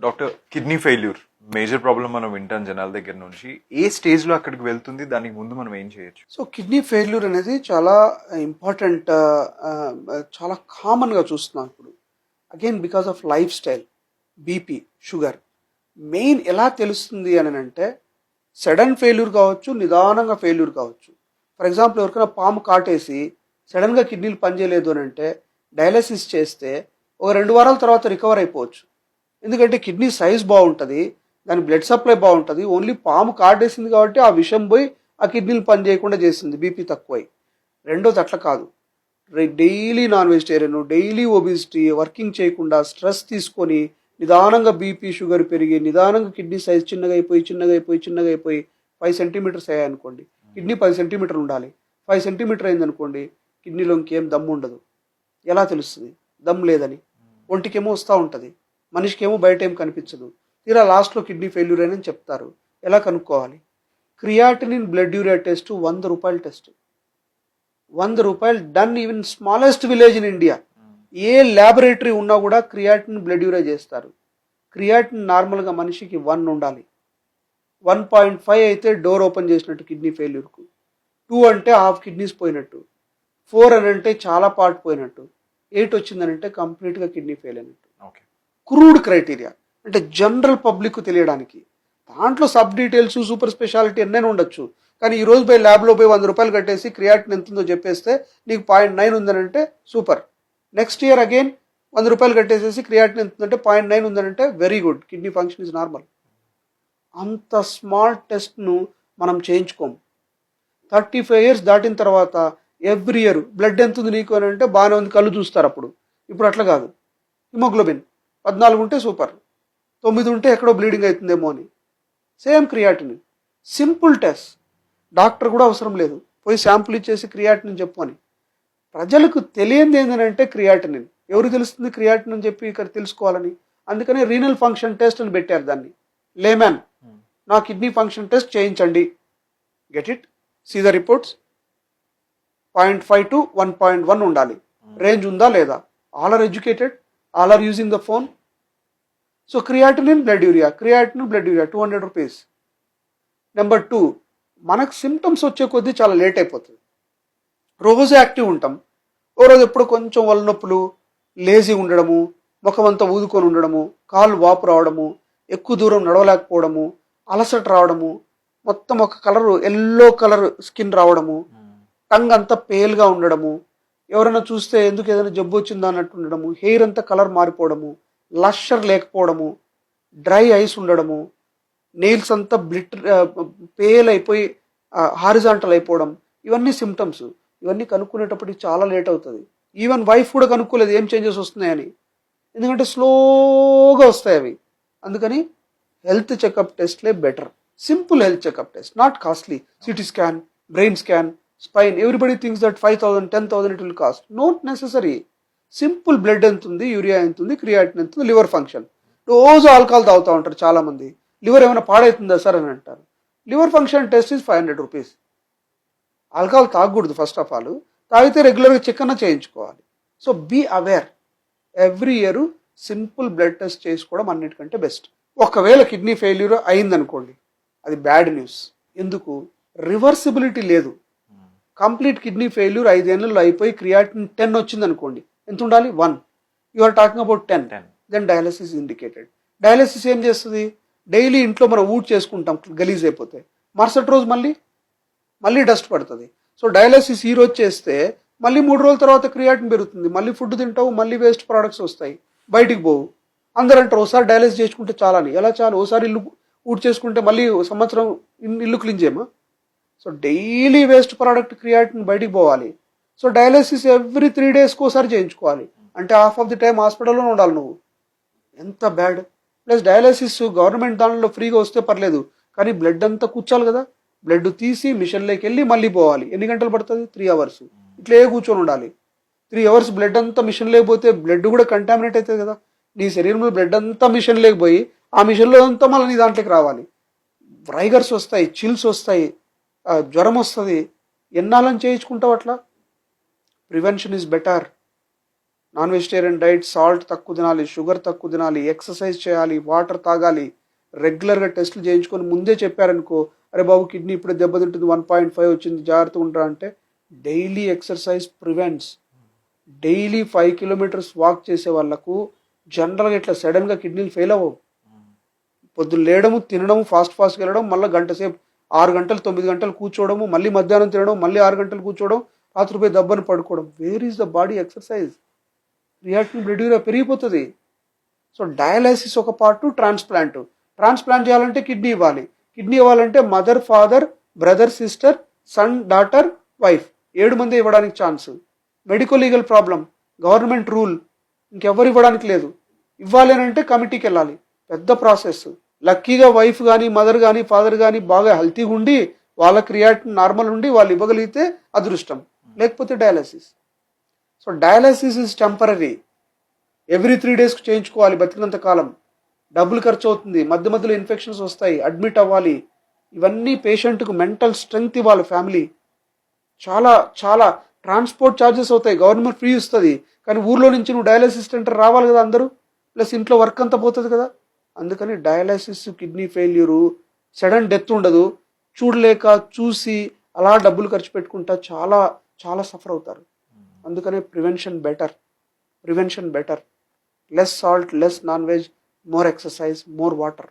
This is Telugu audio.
Doctor, kidney failure major problem మనం వింటాం జనాల దగ్గర నుంచి. ఏ స్టేజ్ లో అక్కడికి వెళ్తుంది, దానికి ముందు మనం ఏం చేయొచ్చు? సో కిడ్నీ ఫెయిల్యూర్ అనేది చాలా ఇంపార్టెంట్, చాలా కామన్గా చూస్తున్నాం ఇప్పుడు. Again because of life style, BP, sugar. Main ఎలా తెలుస్తుంది అని అంటే సడన్ ఫెయిల్యూర్ కావచ్చు, నిదానంగా ఫెయిల్యూర్ కావచ్చు. ఫర్ ఎగ్జాంపుల్ ఎవరికైనా పాము కాటేసి సడన్గా కిడ్నీలు పనిచేయలేదు అని అంటే డయాలసిస్ చేస్తే ఒక 2 వారాల తర్వాత రికవర్ అయిపోవచ్చు. ఎందుకంటే కిడ్నీ సైజ్ బాగుంటుంది, దాని బ్లడ్ సప్లై బాగుంటుంది. ఓన్లీ పాము కాటేసింది కాబట్టి ఆ విషం పోయి ఆ కిడ్నీలు పని చేయకుండా చేసింది, బీపీ తక్కువై. రెండోది అట్లా కాదు, daily non vegetarian, daily obesity, working చేయకుండా స్ట్రెస్ తీసుకొని నిదానంగా బీపీ షుగర్ పెరిగి నిదానంగా కిడ్నీ సైజ్ చిన్నగా అయిపోయి 5 సెంటీమీటర్స్ అయ్యాయనుకోండి, కిడ్నీ 10 సెంటీమీటర్ ఉండాలి. 5 సెంటీమీటర్ అయిందనుకోండి, కిడ్నీలో ఇంకేం దమ్ము ఉండదు. ఎలా తెలుస్తుంది? దమ్ లేదని. ఒంటికేమో వస్తూ ఉంటుంది, మనిషికేమో బయట ఏం కనిపించదు. తీరా లాస్ట్లో కిడ్నీ ఫెయిల్యూర్ అని చెప్తారు. ఎలా కనుక్కోవాలి? Creatinine blood urea test ₹100 test. ₹100 done even smallest village in India. A laboratory ఉన్నా కూడా క్రియాటిన్ బ్లడ్ యూరియా చేస్తారు. క్రియాటిన్ నార్మల్గా మనిషికి 1 ఉండాలి. 1.5 అయితే డోర్ ఓపెన్ చేసినట్టు కిడ్నీ ఫెయిల్యూర్కు. 2 అంటే హాఫ్ కిడ్నీస్ పోయినట్టు. 4 అని అంటే చాలా పార్ట్ పోయినట్టు. 8 వచ్చిందనంటే కంప్లీట్గా కిడ్నీ ఫెయిల్ అయినట్టు. క్రూడ్ క్రైటీరియా అంటే జనరల్ పబ్లిక్ తెలియడానికి. దాంట్లో సబ్ డీటెయిల్స్, సూపర్ స్పెషాలిటీ ఎన్నైనా ఉండొచ్చు. కానీ ఈ రోజు పోయి ల్యాబ్లో పోయి ₹100 కట్టేసి క్రియాటిన్ ఎంత ఉందో చెప్పేస్తే నీకు 0.9 ఉందనంటే సూపర్. నెక్స్ట్ ఇయర్ అగైన్ ₹100 కట్టేసేసి క్రియాటిన్ ఎంత ఉందంటే 0.9 ఉందనంటే very good, kidney function is normal. అంత స్మాల్ టెస్ట్ను మనం చేయించుకోము. 35 ఇయర్స్ దాటిన తర్వాత ఎవ్రీ ఇయర్ బ్లడ్ ఎంత ఉంది నీకు అని అంటే బాగానే ఉంది, కళ్ళు చూస్తారు అప్పుడు. ఇప్పుడు అట్లా కాదు. హిమోగ్లోబిన్ 14 ఉంటే సూపర్, 9 ఉంటే ఎక్కడో బ్లీడింగ్ అవుతుందేమో అని. Same creatinine, simple test, doctor కూడా అవసరం లేదు, పోయి శాంపుల్ ఇచ్చేసి క్రియాటినిన్ చెప్పు అని. ప్రజలకు తెలియంది ఏంటంటే క్రియాటినిన్. ఎవరు తెలుస్తుంది క్రియాటిన్ అని చెప్పి ఇక్కడ తెలుసుకోవాలని? అందుకని రీనల్ ఫంక్షన్ టెస్ట్ అని పెట్టారు దాన్ని. లేమ్యాన్, నా కిడ్నీ ఫంక్షన్ టెస్ట్ చేయించండి. Get it, see the reports. 0.5 to 1.1 ఉండాలి. రేంజ్ ఉందా లేదా? All are educated, all are using the phone. So creatinine blood urea, ₹200. Number 2, మనకు సిమ్టమ్స్ వచ్చే కొద్దీ చాలా లేట్ అయిపోతుంది. రోజు యాక్టివ్ ఉంటాం, ఓ రోజు ఎప్పుడు కొంచెం ఒళ్ళు నొప్పులు, లేజీ ఉండడము, ముఖం అంతా ఊదుకొని ఉండడము, కాళ్ళు వాపు రావడము, ఎక్కువ దూరం నడవలేకపోవడము, అలసట రావడము, మొత్తం ఒక కలరు ఎల్లో కలర్ స్కిన్ రావడము, టంగ్ అంతా పేల్గా ఉండడము, ఎవరైనా చూస్తే ఎందుకు ఏదైనా జబ్బు వచ్చిందా అన్నట్టు ఉండడము, హెయిర్ అంతా కలర్ మారిపోవడము, లషర్ లేకపోవడము, డ్రై ఐస్ ఉండడము, నెయిల్స్ అంతా పేల్ అయిపోయి హారిజాంటల్ అయిపోవడం, ఇవన్నీ సిమ్టమ్స్. ఇవన్నీ కనుక్కునేటప్పటికి చాలా లేట్ అవుతుంది. ఈవెన్ వైఫ్ కూడా కనుక్కోలేదు ఏం చేంజెస్ వస్తున్నాయని, ఎందుకంటే స్లోగా వస్తాయి అవి. అందుకని హెల్త్ చెకప్ టెస్ట్లే better. Simple health checkup test, not costly. CT scan, brain scan, spine, everybody thinks that 5,000, 10,000 it will cost. Not necessary. Simple blood ఎంత ఉంది, యూరియా ఎంత ఉంది, క్రియాటిన్ ఎంత ఉంది, లివర్ ఫంక్షన్. రోజు ఆల్కహాల్ తాగుతూ ఉంటారు చాలామంది. లివర్ ఏమైనా పాడవుతుందా సార్ అని అంటారు. Liver function test is ₹500. Alcohol తాగకూడదు ఫస్ట్ ఆఫ్ ఆల్. తాగితే రెగ్యులర్గా చెక్ అన్న చేయించుకోవాలి. So be aware. Every year simple blood test చేసుకోవడం అన్నిటికంటే బెస్ట్. ఒకవేళ కిడ్నీ ఫెయిల్యూర్ అయిందనుకోండి, అది బ్యాడ్ న్యూస్. ఎందుకు? రివర్సిబిలిటీ లేదు. కంప్లీట్ కిడ్నీ ఫెయిల్యూర్ 5 ఏళ్లలో అయిపోయి క్రియాటిన్ 10 వచ్చింది అనుకోండి, ఎంత ఉండాలి? 1. You are talking about 10. Then dialysis indicated. Dialysis ఏం చేస్తుంది? డైలీ ఇంట్లో మనం ఊట్ చేసుకుంటాం గలీజ్ అయిపోతే, మరుసటి రోజు మళ్ళీ డస్ట్ పడుతుంది. సో డయాలసిస్ ఈ రోజు చేస్తే మళ్ళీ 3 రోజుల తర్వాత క్రియాటిన్ పెరుగుతుంది, మళ్ళీ ఫుడ్ తింటావు, మళ్ళీ వేస్ట్ ప్రోడక్ట్స్ వస్తాయి, బయటికి పోవు. అందరూ అంటారు ఒకసారి డయాలసిస్ చేసుకుంటే చాలని. ఎలా చాలు? ఒకసారి ఇల్లు ఊట్ చేసుకుంటే మళ్ళీ సంవత్సరం ఇల్లు క్లీన్ చేయమా? So daily waste product creatine బయటికి పోవాలి. సో డయాలసిస్ ఎవ్రీ 3 డేస్కి ఒకసారి చేయించుకోవాలి. అంటే హాఫ్ ఆఫ్ ది టైం హాస్పిటల్లోనే ఉండాలి నువ్వు. ఎంత బ్యాడ్. ప్లస్ డయాలసిస్ గవర్నమెంట్ దానిలో ఫ్రీగా వస్తే పర్లేదు, కానీ బ్లడ్ అంతా కూర్చోాలి కదా. బ్లడ్ తీసి మిషన్లోకి వెళ్ళి మళ్ళీ పోవాలి. ఎన్ని గంటలు పడుతుంది? 3 అవర్స్. ఇట్లే కూర్చొని ఉండాలి. 3 అవర్స్ బ్లడ్ అంతా మిషన్ లేకపోతే బ్లడ్ కూడా కంటామినేట్ అవుతుంది కదా. నీ శరీరంలో బ్లడ్ అంతా మిషన్ లేకపోయి ఆ మిషన్లో అంతా మళ్ళీ నీ దాంట్లోకి రావాలి. రైగర్స్ వస్తాయి, చిల్స్ వస్తాయి, జ్వరం వస్తుంది. ఎన్నాళ్ళని చేయించుకుంటావు అట్లా? Prevention is better. Non vegetarian diet, salt తక్కువ తినాలి, షుగర్ తక్కువ తినాలి, ఎక్సర్సైజ్ చేయాలి, వాటర్ తాగాలి, రెగ్యులర్గా టెస్టులు చేయించుకొని ముందే చెప్పారనుకో, అరే బాబు కిడ్నీ ఇప్పుడే దెబ్బతింటుంది, 1.5 వచ్చింది, జాగ్రత్తగా ఉంటా అంటే daily exercise prevents. Daily 5 kilometres walk చేసే వాళ్ళకు జనరల్గా ఇట్లా సడన్గా కిడ్నీలు ఫెయిల్ అవ్వవు. పొద్దున్న లేయడము, తినడము, ఫాస్ట్గా వెళ్ళడం, మళ్ళీ గంట సేపు 6 గంటలు 9 గంటలు కూర్చోవడము, మళ్ళీ మధ్యాహ్నం తినడం, మళ్ళీ 6 గంటలు కూర్చోవడం, రాత్రి పోయి దబ్బని పడుకోవడం. Where is the body exercise? Reactive blood urea పెరిగిపోతుంది. సో డయాలసిస్ ఒక పార్ట్, ట్రాన్స్ప్లాంట్ చేయాలంటే కిడ్నీ ఇవ్వాలి. కిడ్నీ ఇవ్వాలంటే mother, father, brother, sister, son, daughter, wife 7 మంది ఇవ్వడానికి chance. Medico legal problem, government rule, ఇంకెవ్వరు ఇవ్వడానికి లేదు. ఇవ్వాలి అని అంటే కమిటీకి వెళ్ళాలి, పెద్ద ప్రాసెస్. లక్కీగా వైఫ్ కానీ, మదర్ కానీ, ఫాదర్ కానీ బాగా హెల్తీగా ఉండి వాళ్ళకి రియాక్ట్ నార్మల్ ఉండి వాళ్ళు ఇవ్వగలిగితే అదృష్టం, లేకపోతే dialysis. So dialysis is temporary. Every 3 డేస్కి చేయించుకోవాలి బతికినంత కాలం. డబ్బులు ఖర్చు అవుతుంది, మధ్య మధ్యలో ఇన్ఫెక్షన్స్ వస్తాయి, అడ్మిట్ అవ్వాలి. ఇవన్నీ పేషెంట్కు మెంటల్ స్ట్రెంగ్త్ ఇవ్వాలి ఫ్యామిలీ. చాలా చాలా ట్రాన్స్పోర్ట్ ఛార్జెస్ అవుతాయి, గవర్నమెంట్ ఫ్రీ ఇస్తుంది, కానీ ఊర్లో నుంచి నువ్వు డయాలసిస్ సెంటర్ రావాలి కదా అందరూ, ప్లస్ ఇంట్లో వర్క్ అంతా పోతుంది కదా. అందుకని dialysis, kidney failure, sudden death ఉండదు. చూడలేక చూసి అలా డబ్బులు ఖర్చు పెట్టుకుంటా చాలా చాలా సఫర్ అవుతారు. అందుకనే prevention better. Less salt, less non veg, more exercise, more water.